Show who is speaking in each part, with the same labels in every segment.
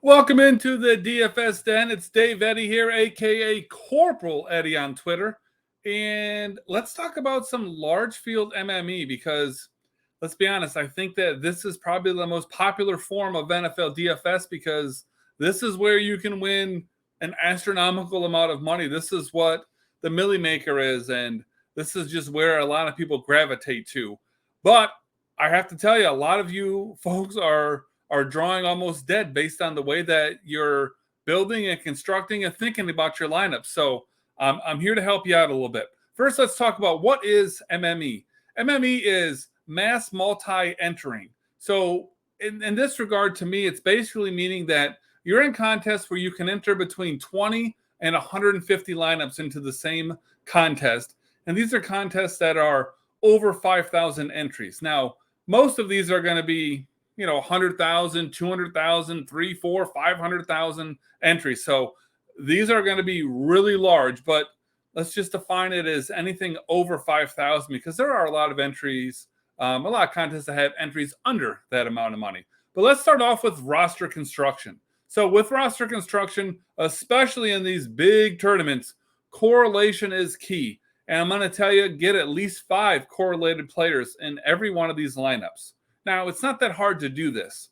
Speaker 1: Welcome into the DFS Den. It's Dave Eddy here, aka Corporal Eddie on Twitter. And let's talk about some large field MME because let's be honest, I think that this is probably the most popular form of NFL DFS because this is where you can win an astronomical amount of money. This is what the Millie Maker is, and this is just where a lot of people gravitate to. But I have to tell you, a lot of you folks are drawing almost dead based on the way that you're building and constructing and thinking about your lineup. So I'm here to help you out a little bit. First, let's talk about what is MME. MME is mass multi-entering. So in this regard, to me, it's basically meaning that you're in contests where you can enter between 20 and 150 lineups into the same contest. And these are contests that are over 5,000 entries. Now, most of these are going to be 100,000, 200,000, 3, 4, 500,000 entries. So these are going to be really large, but let's just define it as anything over 5,000 because there are a lot of entries, a lot of contests that have entries under that amount of money. But let's start off with roster construction. So with roster construction, especially in these big tournaments, correlation is key. And I'm going to tell you, get at least 5 correlated players in every one of these lineups. Now, it's not that hard to do this.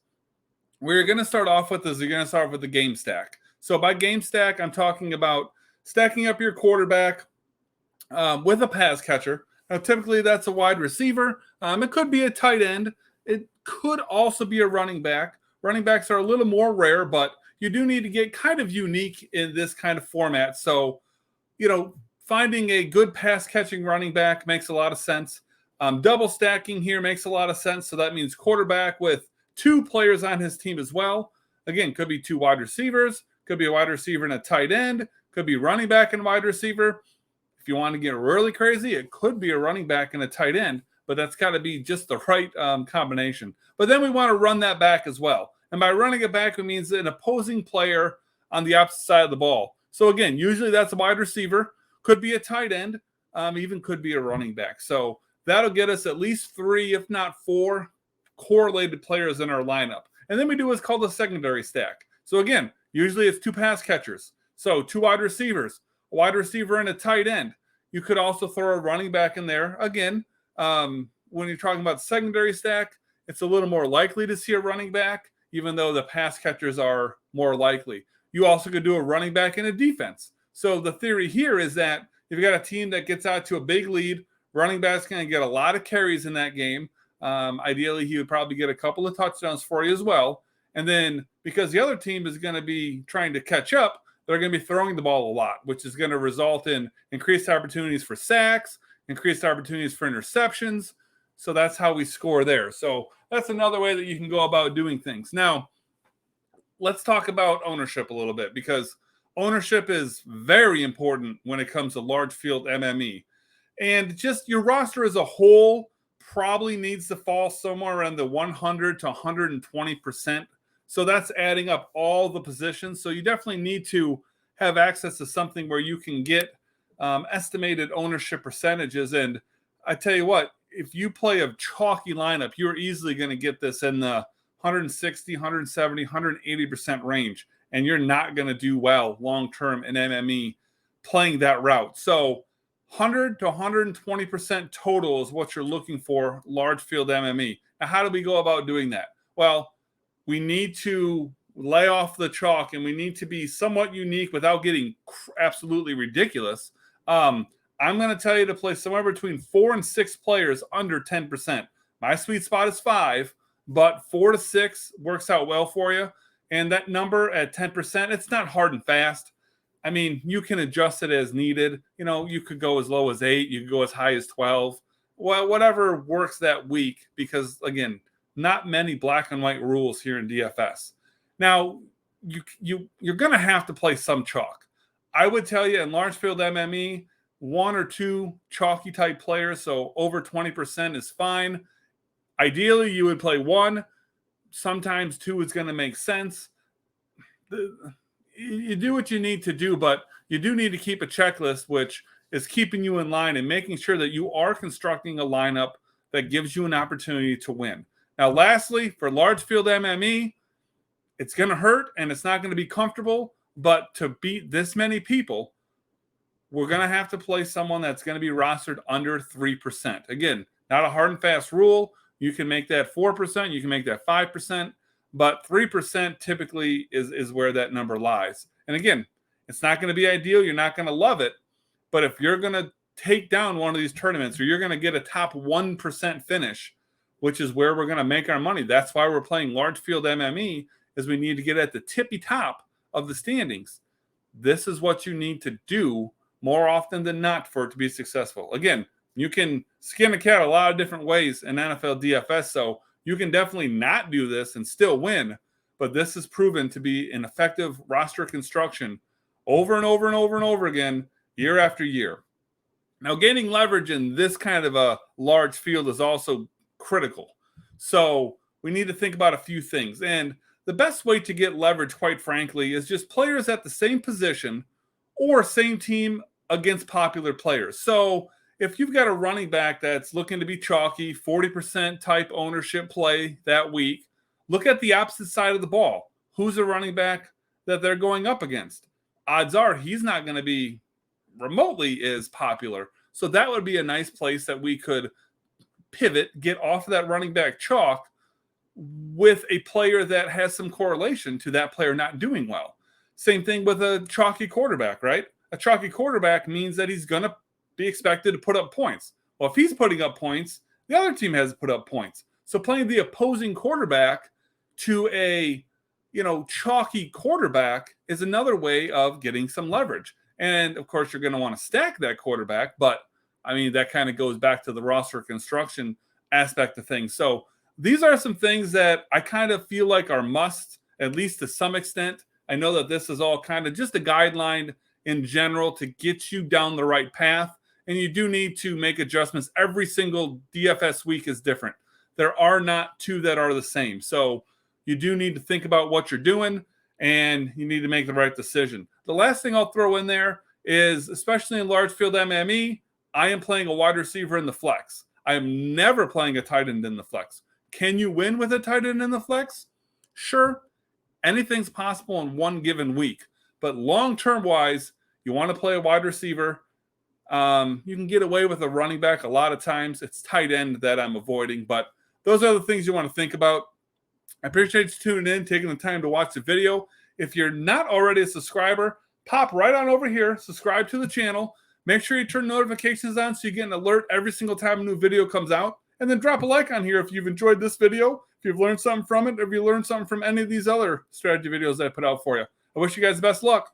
Speaker 1: Where you're going to start off with is you're going to start with the game stack. So by game stack, I'm talking about stacking up your quarterback with a pass catcher. Now, typically, that's a wide receiver. It could be a tight end. It could also be a running back. Running backs are a little more rare, but you do need to get kind of unique in this kind of format. So, finding a good pass-catching running back makes a lot of sense. Double stacking here makes a lot of sense. So that means quarterback with 2 players on his team as well. Again, could be 2 wide receivers, could be a wide receiver and a tight end, could be running back and wide receiver. If you want to get really crazy, it could be a running back and a tight end, but that's got to be just the right combination. But then we want to run that back as well. And by running it back, it means an opposing player on the opposite side of the ball. So again, usually that's a wide receiver, could be a tight end, even could be a running back. So that'll get us at least 3, if not 4, correlated players in our lineup. And then we do what's called a secondary stack. So again, usually it's 2 pass catchers. So 2 wide receivers, a wide receiver and a tight end. You could also throw a running back in there. Again, when you're talking about secondary stack, it's a little more likely to see a running back, even though the pass catchers are more likely. You also could do a running back in a defense. So the theory here is that if you've got a team that gets out to a big lead, running back's going to get a lot of carries in that game. Ideally, he would probably get a couple of touchdowns for you as well. And then because the other team is going to be trying to catch up, they're going to be throwing the ball a lot, which is going to result in increased opportunities for sacks, increased opportunities for interceptions. So that's how we score there. So that's another way that you can go about doing things. Now, let's talk about ownership a little bit because ownership is very important when it comes to large field MME. And just your roster as a whole probably needs to fall somewhere around the 100 to 120%. So that's adding up all the positions. So you definitely need to have access to something where you can get estimated ownership percentages. And I tell you what, if you play a chalky lineup, you're easily going to get this in the 160, 170, 180% range. And you're not going to do well long-term in MME playing that route. So 100 to 120% total is what you're looking for, large field MME. Now, how do we go about doing that? Well, we need to lay off the chalk and we need to be somewhat unique without getting absolutely ridiculous. I'm going to tell you to play somewhere between 4 and 6 players under 10%. My sweet spot is 5, but 4 to 6 works out well for you. And that number at 10%, it's not hard and fast. I mean, you can adjust it as needed. You could go as low as 8. You could go as high as 12. Well, whatever works that week because, again, not many black and white rules here in DFS. Now, you're going to have to play some chalk. I would tell you in large field MME, 1 or 2 chalky type players, so over 20% is fine. Ideally, you would play 1. Sometimes 2 is going to make sense. You do what you need to do, but you do need to keep a checklist, which is keeping you in line and making sure that you are constructing a lineup that gives you an opportunity to win. Now, lastly, for large field MME, It's going to hurt and it's not going to be comfortable, but to beat this many people, we're going to have to play someone that's going to be rostered under 3%. Again, not a hard and fast rule. You can make that 4%, you can make that 5%, but 3% typically is where that number lies. And again, it's not going to be ideal. You're not going to love it. But if you're going to take down one of these tournaments or you're going to get a top 1% finish, which is where we're going to make our money. That's why we're playing large field MME, is we need to get at the tippy top of the standings. This is what you need to do more often than not for it to be successful. Again, you can skin a cat a lot of different ways in NFL DFS, so you can definitely not do this and still win, but this is proven to be an effective roster construction over and over and over and over again, year after year. Now, gaining leverage in this kind of a large field is also critical. So we need to think about a few things. And the best way to get leverage, quite frankly, is just players at the same position or same team against popular players. So if you've got a running back that's looking to be chalky, 40% type ownership play that week, look at the opposite side of the ball. Who's a running back that they're going up against? Odds are he's not going to be remotely as popular. So that would be a nice place that we could pivot, get off of that running back chalk with a player that has some correlation to that player not doing well. Same thing with a chalky quarterback, right? A chalky quarterback means that he's going to be expected to put up points. Well, if he's putting up points, the other team has to put up points. So playing the opposing quarterback to a, chalky quarterback is another way of getting some leverage. And of course, you're going to want to stack that quarterback, but I mean, that kind of goes back to the roster construction aspect of things. So these are some things that I kind of feel like are must, at least to some extent. I know that this is all kind of just a guideline in general to get you down the right path. And you do need to make adjustments. Every single DFS week is different. There are not two that are the same. So you do need to think about what you're doing and you need to make the right decision. The last thing I'll throw in there is, especially in large field MME, I am playing a wide receiver in the flex. I am never playing a tight end in the flex. Can you win with a tight end in the flex? Sure. Anything's possible in one given week. But long-term wise, you want to play a wide receiver. You can get away with a running back a lot of times. It's tight end that I'm avoiding. But those are the things you want to think about. I appreciate you tuning in, taking the time to watch the video. If you're not already a subscriber, pop right on over here, subscribe to the channel. Make sure you turn notifications on so you get an alert every single time a new video comes out. And then drop a like on here if you've enjoyed this video, if you've learned something from it, or if you learned something from any of these other strategy videos that I put out for you. I wish you guys the best luck.